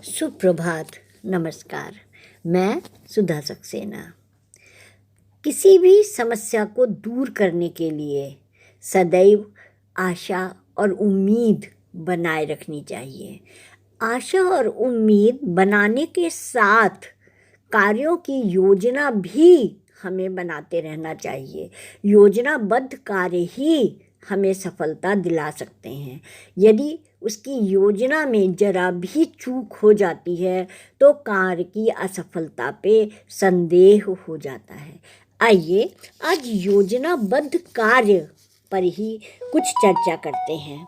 सुप्रभात, नमस्कार। मैं सुधा सक्सेना। किसी भी समस्या को दूर करने के लिए सदैव आशा और उम्मीद बनाए रखनी चाहिए। आशा और उम्मीद बनाने के साथ कार्यों की योजना भी हमें बनाते रहना चाहिए। योजनाबद्ध कार्य ही हमें सफलता दिला सकते हैं। यदि उसकी योजना में जरा भी चूक हो जाती है तो कार्य की असफलता पे संदेह हो जाता है। आइए आज योजनाबद्ध कार्य पर ही कुछ चर्चा करते हैं।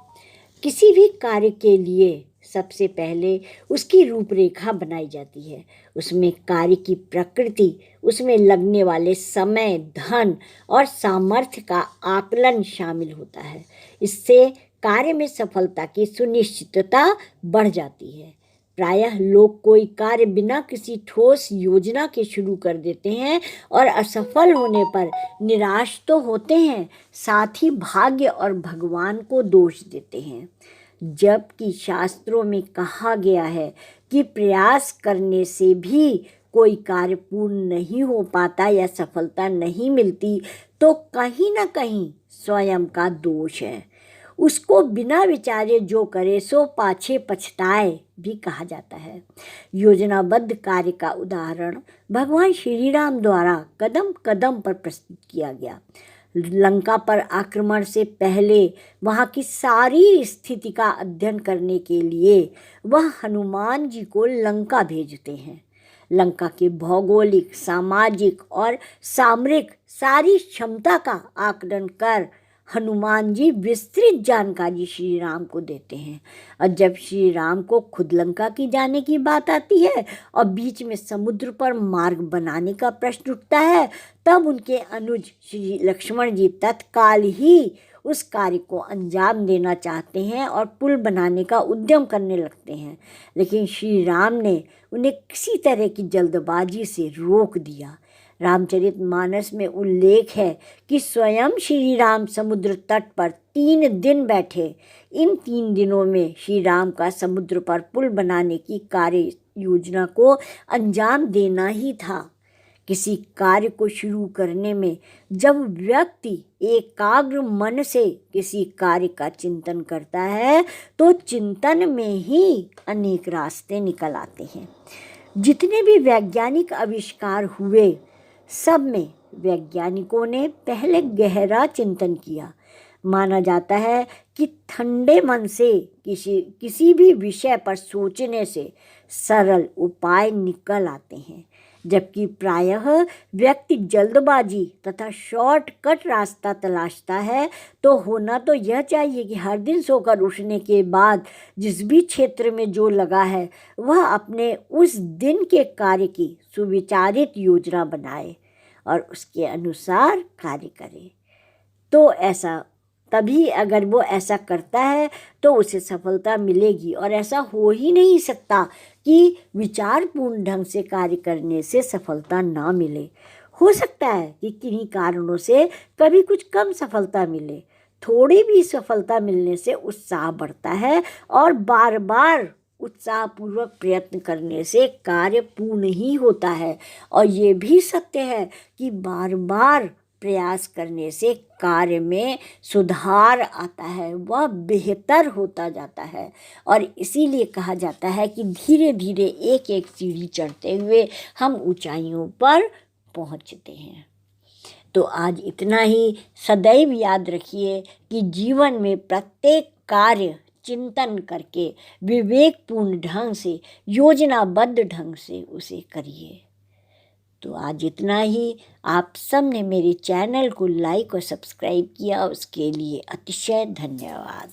किसी भी कार्य के लिए सबसे पहले उसकी रूपरेखा बनाई जाती है। उसमें कार्य की प्रकृति, उसमें लगने वाले समय, धन और सामर्थ्य का आकलन शामिल होता है। इससे कार्य में सफलता की सुनिश्चितता बढ़ जाती है। प्रायः लोग कोई कार्य बिना किसी ठोस योजना के शुरू कर देते हैं और असफल होने पर निराश तो होते हैं, साथ ही भाग्य और भगवान को दोष देते हैं। जबकि शास्त्रों में कहा गया है कि प्रयास करने से भी कोई कार्य पूर्ण नहीं हो पाता या सफलता नहीं मिलती, तो कहीं ना कहीं स्वयं का दोष है। उसको बिना विचारे जो करे सो पाछे पछताए भी कहा जाता है। योजनाबद्ध कार्य का उदाहरण भगवान श्री राम द्वारा कदम कदम पर प्रस्तुत किया गया। लंका पर आक्रमण से पहले वहाँ की सारी स्थिति का अध्ययन करने के लिए वह हनुमान जी को लंका भेजते हैं। लंका के भौगोलिक, सामाजिक और सामरिक सारी क्षमता का आकलन कर हनुमान जी विस्तृत जानकारी श्री राम को देते हैं। और जब श्री राम को खुद लंका की जाने की बात आती है और बीच में समुद्र पर मार्ग बनाने का प्रश्न उठता है, तब उनके अनुज श्री लक्ष्मण जी तत्काल ही उस कार्य को अंजाम देना चाहते हैं और पुल बनाने का उद्यम करने लगते हैं। लेकिन श्री राम ने उन्हें किसी तरह की जल्दबाजी से रोक दिया। रामचरितमानस में उल्लेख है कि स्वयं श्री राम समुद्र तट पर 3 दिन बैठे। इन 3 दिनों में श्री राम का समुद्र पर पुल बनाने की कार्य योजना को अंजाम देना ही था। किसी कार्य को शुरू करने में जब व्यक्ति एकाग्र मन से किसी कार्य का चिंतन करता है तो चिंतन में ही अनेक रास्ते निकल आते हैं। जितने भी वैज्ञानिक आविष्कार हुए, सब में वैज्ञानिकों ने पहले गहरा चिंतन किया। माना जाता है कि ठंडे मन से किसी भी विषय पर सोचने से सरल उपाय निकल आते हैं, जबकि प्रायः व्यक्ति जल्दबाजी तथा शॉर्टकट रास्ता तलाशता है। तो होना तो यह चाहिए कि हर दिन सोकर उठने के बाद जिस भी क्षेत्र में जो लगा है वह अपने उस दिन के कार्य की सुविचारित योजना बनाए और उसके अनुसार कार्य करे। तो ऐसा तभी अगर वो ऐसा करता है तो उसे सफलता मिलेगी। और ऐसा हो ही नहीं सकता कि विचारपूर्ण ढंग से कार्य करने से सफलता ना मिले। हो सकता है कि किन्हीं कारणों से कभी कुछ कम सफलता मिले। थोड़ी भी सफलता मिलने से उत्साह बढ़ता है और बार बार उत्साहपूर्वक प्रयत्न करने से कार्य पूर्ण ही होता है। और ये भी सत्य है कि बार बार प्रयास करने से कार्य में सुधार आता है, वह बेहतर होता जाता है। और इसीलिए कहा जाता है कि धीरे धीरे एक एक सीढ़ी चढ़ते हुए हम ऊंचाइयों पर पहुंचते हैं। तो आज इतना ही। सदैव याद रखिए कि जीवन में प्रत्येक कार्य चिंतन करके विवेकपूर्ण ढंग से, योजनाबद्ध ढंग से उसे करिए। तो आज इतना ही। आप सब ने मेरे चैनल को लाइक और सब्सक्राइब किया, उसके लिए अतिशय धन्यवाद।